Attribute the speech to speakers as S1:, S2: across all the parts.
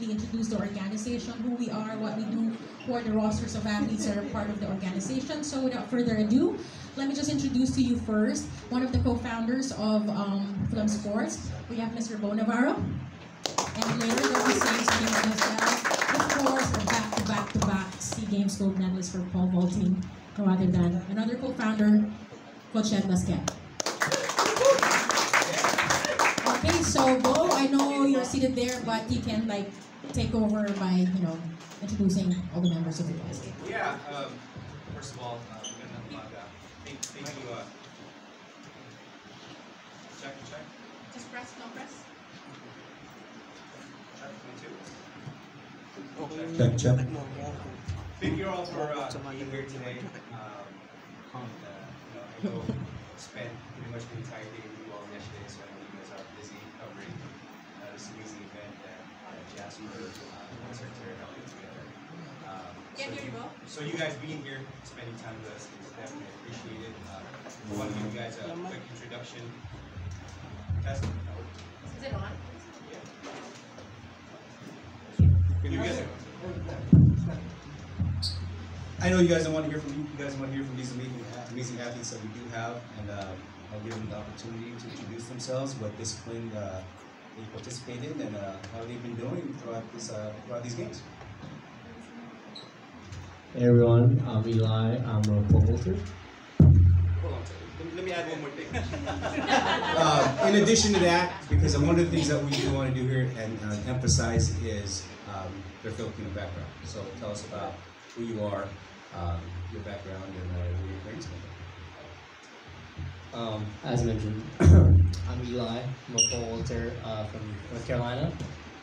S1: quickly introduce the organization, who we are, what we do, who are the rosters of athletes that are part of the organization. So without further ado, let me just introduce to you first one of the co-founders of Film Sports. We have Mr. Bo Navarro. And later they'll be saying something as well. Of course, a back-to-back SEA Games gold medalist for pole vaulting, no other than another co-founder, Coach Ed Lasquet. Okay, so Bo, I know you're seated there, but you can take over by introducing all the members of the cast.
S2: Yeah. First of all, magandang umaga. Thank you. Check.
S1: Just press, no press.
S2: Check. Thank you all for being here today. I know spent pretty much the entire day with you all yesterday, so I know you guys are busy covering this amazing event that Jasper and Secretary are putting together. So you guys being here, spending time with us is definitely appreciated. I want to give you guys a quick introduction. Test.
S1: Is it on?
S2: I know you guys don't want to hear from me. You guys want to hear from these amazing athletes that we do have, and I'll give them the opportunity to introduce themselves, what discipline they participate in, and how they've been doing throughout these games.
S3: Hey everyone, I'm Eli. I'm a pole vaulter.
S2: Hold on a second. Let me add one more thing. In addition to that, because one of the things that we do want to do here and emphasize is their Filipino background. So tell us about who you are, your background, and who your parents are.
S3: As mentioned, I'm Eli. I'm a pole vaulter from North Carolina.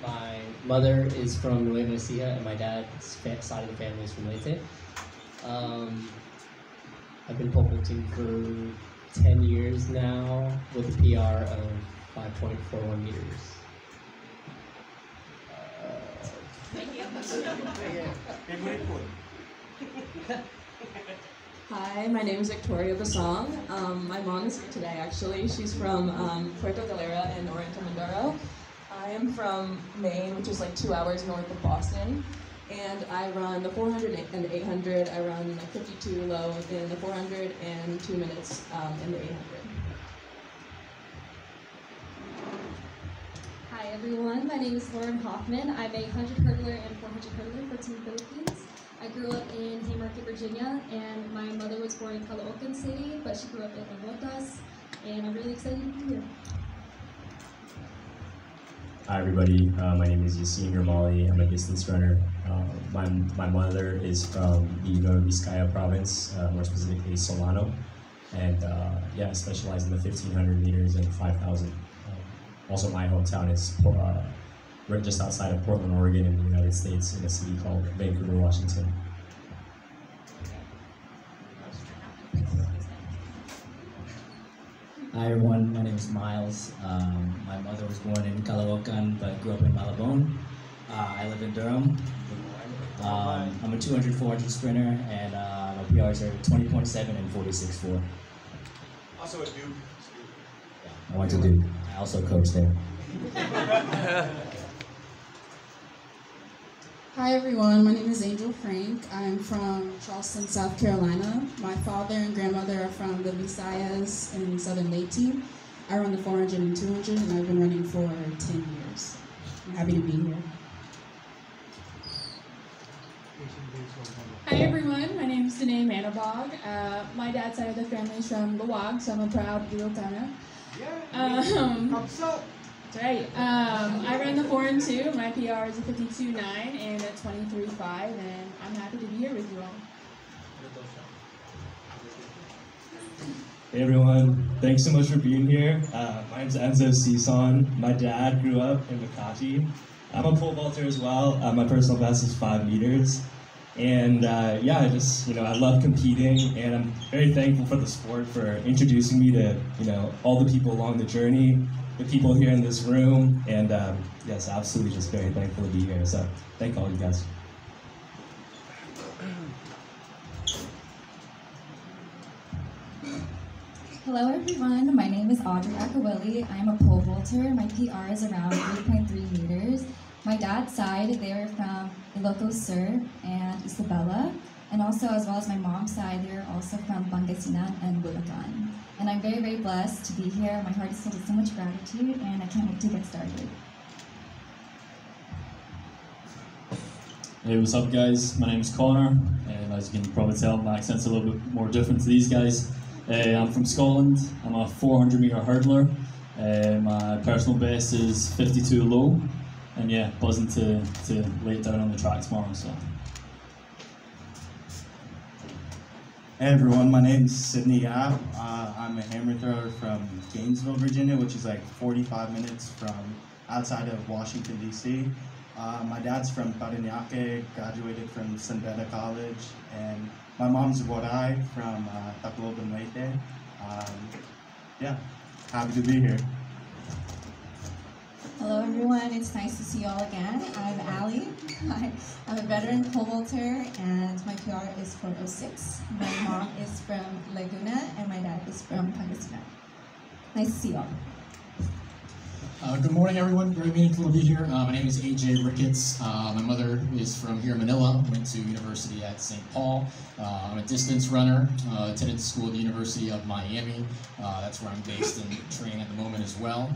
S3: My mother is from Nueva Ecija, and my dad's side of the family is from Leyte. I've been pole vaulting for 10 years now with a PR of 5.41 meters.
S1: Thank you.
S4: Hi, my name is Victoria Basong. My mom is here today, actually. She's from Puerto Galera in Oriental Mindoro. I am from Maine, which is 2 hours north of Boston. And I run the 400 and the 800. I run 52 low in the 400 and 2 minutes in the 800.
S5: Hi everyone, my name is Lauren Hoffman. I'm a 100 hurdler and 400 hurdler for Team Philippines. I grew up in Haymarket, Virginia, and my mother was born in Caloocan City, but she grew up in Navotas, and I'm really excited to be here.
S6: Hi everybody, my name is Yassine Grimali. I'm a distance runner. My mother is from the Nueva Vizcaya province, more specifically Solano, and I specialize in the 1500 meters and 5000. Also, my hometown is right just outside of Portland, Oregon, in the United States, in a city called Vancouver, Washington.
S7: Hi everyone, my name is Miles. My mother was born in Caloocan but grew up in Malabon. I live in Durham. I'm a 200, 400 sprinter, and my PRs are 20.7 and 46.4.
S2: Also a Duke.
S7: I went to Duke. I also coach there.
S8: Hi everyone, my name is Angel Frank. I'm from Charleston, South Carolina. My father and grandmother are from the Visayas in Southern Leyte. I run the 400 and 200, and I've been running for 10 years. I'm happy to be here.
S9: Hi everyone, my name is Danae Manabog. My dad's side of the family is from Luwag, so I'm a proud Ilocana. That's right. I ran the 4 and 2. My PR is a 52.9 and a 23.5, and I'm happy to be here with you all.
S10: Hey everyone, thanks so much for being here. My name's Enzo Cison. My dad grew up in Makati. I'm a pole vaulter as well. My personal best is 5 meters. And I love competing, and I'm very thankful for the sport for introducing me to, all the people along the journey, the people here in this room, and yes, absolutely just very thankful to be here. So thank all you guys.
S11: Hello everyone, my name is Audrey Akaweli. I'm a pole vaulter. My PR is around 3.3 meters. My dad's side, they're from Ilocos Sur and Isabela. And also, as well as my mom's side, they're also from Pangasinan and Bulacan. And I'm very, very blessed to be here. My heart is filled with so much gratitude, and I can't wait to get started.
S12: Hey, what's up, guys? My name is Connor, and as you can probably tell, my accent's a little bit more different to these guys. I'm from Scotland. I'm a 400-meter hurdler. My personal best is 52 low, and yeah, buzzing to lay it down on the track tomorrow. So.
S13: Hey everyone, my name is Sydney Yap. I'm a hammer thrower from Gainesville, Virginia, which is like 45 minutes from outside of Washington, D.C. My dad's from Parañaque, graduated from San Beda College, and my mom's Waray from Tacloban, Leyte. Yeah, happy to be here.
S14: Hello everyone, it's nice to see you all again. I'm Ali. I'm a veteran pole vaulter and my PR is 406. My mom is from Laguna and my dad is from Pangasinan. Nice to see you all.
S15: Good morning, everyone. Very meaningful to be here. My name is AJ Ricketts. My mother is from here in Manila. Went to university at St. Paul. I'm a distance runner. Attended school at the University of Miami. That's where I'm based and train at the moment as well.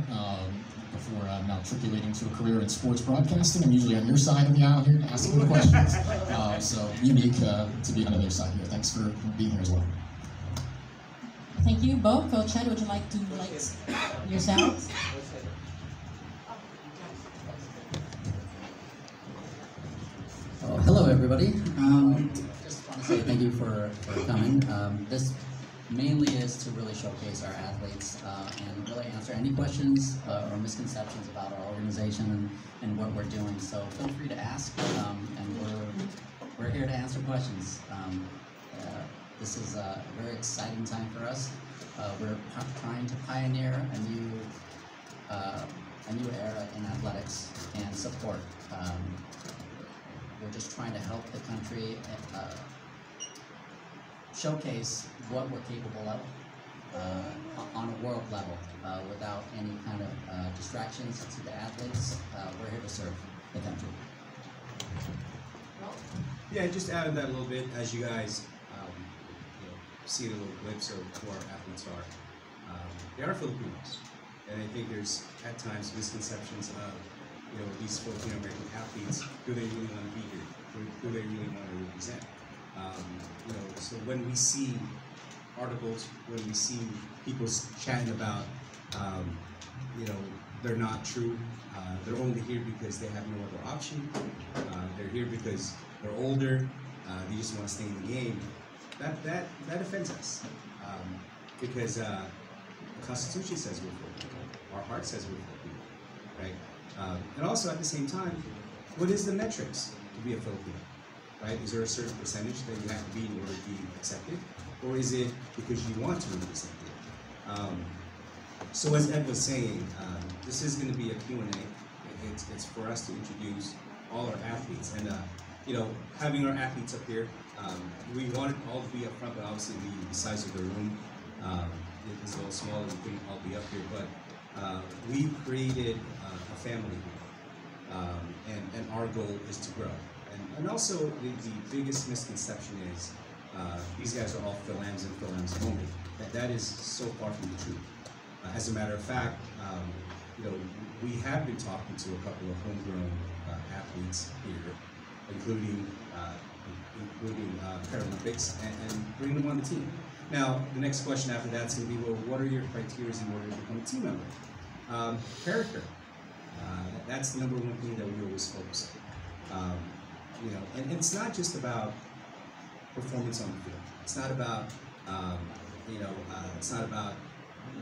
S15: Before matriculating to a career in sports broadcasting, I'm usually on your side of the aisle here asking the questions. So unique to be on the other side here. Thanks for being here as well.
S1: Thank you both. Coach Ed, would you like to yourselves?
S16: Hello, everybody. Just want to say thank you for coming. This mainly is to really showcase our athletes and really answer any questions or misconceptions about our organization and what we're doing. So feel free to ask, and we're here to answer questions. This is a very exciting time for us. We're trying to pioneer a new era in athletics and support. We're just trying to help the country showcase what we're capable of on a world level without any kind of distractions to the athletes. We're here to serve the country.
S2: Yeah, just add on that a little bit as you guys see a little glimpse of who our athletes are. They are Filipinos, and I think there's at times misconceptions of these Filipino American athletes. Do they really want to be here? Do they really want to represent? So when we see articles, when we see people chatting about, they're not true. They're only here because they have no other option. They're here because they're older. They just want to stay in the game. That offends us because the Constitution says we're Filipino. Our heart says we're Filipino, right? And also at the same time, what is the metrics to be a Filipino? Right? Is there a certain percentage that you have to be in order to be accepted? Or is it because you want to be accepted? So as Ed was saying, this is going to be a Q&A. It's for us to introduce all our athletes. And, having our athletes up here, we wanted all to be up front, but obviously the size of the room is a little smaller. We couldn't all be up here. But we created a family here. And our goal is to grow. And also, the biggest misconception is these guys are all Phil-Ams and Phil-Ams only. That is so far from the truth. As a matter of fact, we have been talking to a couple of homegrown athletes here, including Paralympics, and bring them on the team. Now, the next question after that is going to be, well, what are your criteria in order to become a team member? Character. That's the number one thing that we always focus on. And it's not just about performance on the field. It's not about, it's not about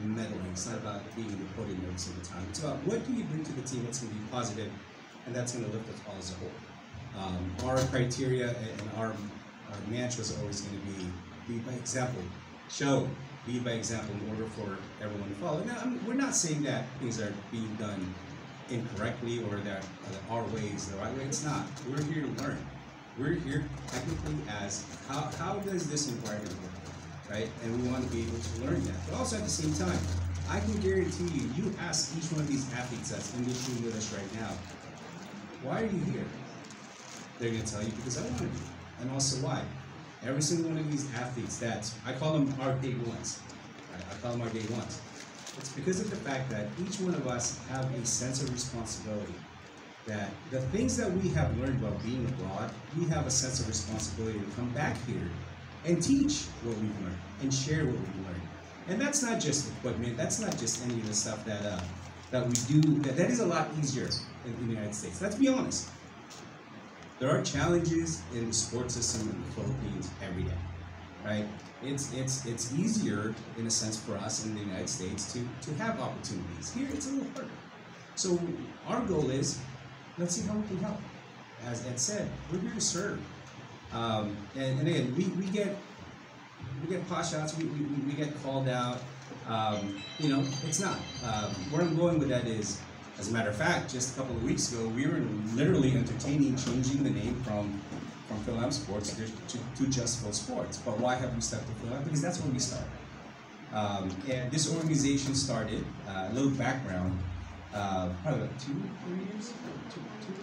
S2: meddling. It's not about being in the podium every single time. It's about what do you bring to the team that's going to be positive, and that's going to lift us all as a whole. Our criteria and our mantra is always going to be by example. Lead by example in order for everyone to follow. Now, we're not saying that things are being done incorrectly or that our way is the right way. It's not. We're here to learn. We're here technically as how does this environment work, right? And we want to be able to learn that. But also at the same time, I can guarantee you, you ask each one of these athletes that's in this room with us right now,
S17: Why are you here? They're going to tell you, because I want to be. And also why? Every single one of these athletes that, I call them our day ones. Right? I call them our day ones. It's because of the fact that each one of us have a sense of responsibility. That the things that we have learned while being abroad, we have a sense of responsibility to come back here and teach what we've learned and share what we've learned. And that's not just equipment, that's not just any of the stuff that we do, that is a lot easier in the United States. Let's be honest. There are challenges in the sports system in the Philippines every day, right? It's easier in a sense for us in the United States to have opportunities. Here it's a little harder. So our goal is, let's see how we can help. As Ed said, we're here to serve. And again, we get pot shots, we get called out. You know, it's not. Where I'm going with that is, as a matter of fact, just a couple of weeks ago, we were literally entertaining changing the name from Phil-Am Sports to Just Phil Sports. But why have we stuck to Phil-Am? Because that's where we started. And this organization started, a little background, probably about 2 or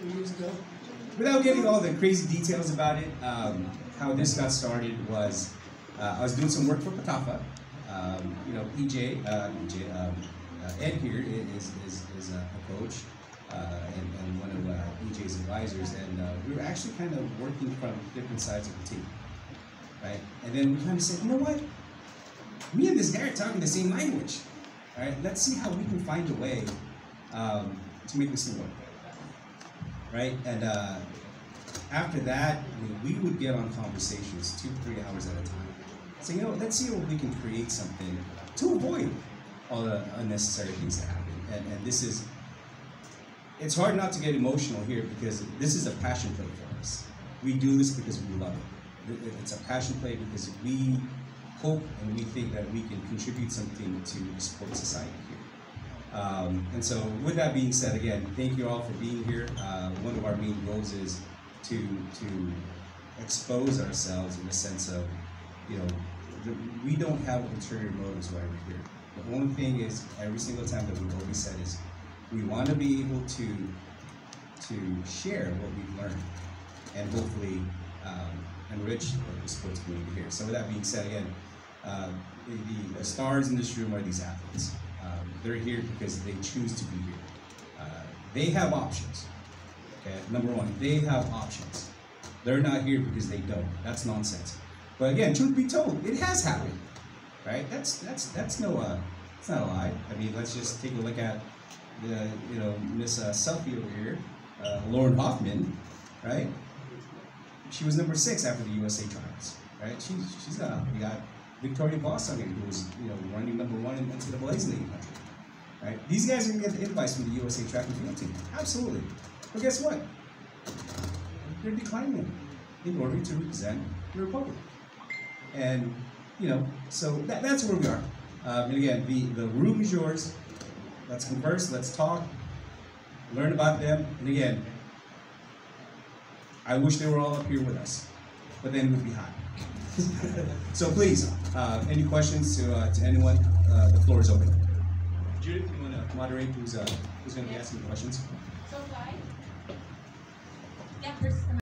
S17: 3 years ago. Without getting all the crazy details about it, how this got started was, I was doing some work for Patafa. You know, Ed here is a coach and one of EJ's advisors, and we were actually kind of working from different sides of the team, right? And then we kind of said, you know what? Me and this guy are talking the same language, right? Let's see how we can find a way to make this thing work, right? And after that, I mean, we would get on conversations 2-3 hours at a time. So, you know, let's see if we can create something to avoid all the unnecessary things that happen. And this is, it's hard not to get emotional here because this is a passion play for us. We do this because we love it. It's a passion play because we hope and we think that we can contribute something to the sports society here. And so with that being said, again, thank you all for being here. One of our main goals is to expose ourselves in the sense of, you know, we don't have ulterior motives why we're here. The only thing is, every single time that we've always said is, we want to be able to share what we've learned and hopefully enrich the sports community here. So with that being said, again, the stars in this room are these athletes. They're here because they choose to be here. They have options. Okay, number one, they have options. They're not here because they don't. That's nonsense. But again, truth be told, it has happened, right? That's no, it's not a lie. I mean, let's just take a look at the, you know, Miss Selfie over here, Lauren Hoffman, right? She was number 6 after the USA trials, right? We got Victoria Boston, who was, you know, running number 1 in NCAA's in the country, right? These guys are going to get the advice from the USA track and field team, absolutely. But guess what? They're declining in order to represent the Republic. And, you know, so that's where we are. And again, the room is yours. Let's converse, let's talk, learn about them. And again, I wish they were all up here with us, but then it would be hot. So please, any questions to anyone? The floor is open. Judith, you want to moderate who's going to be asking questions?
S18: So, Guy? Yeah, first.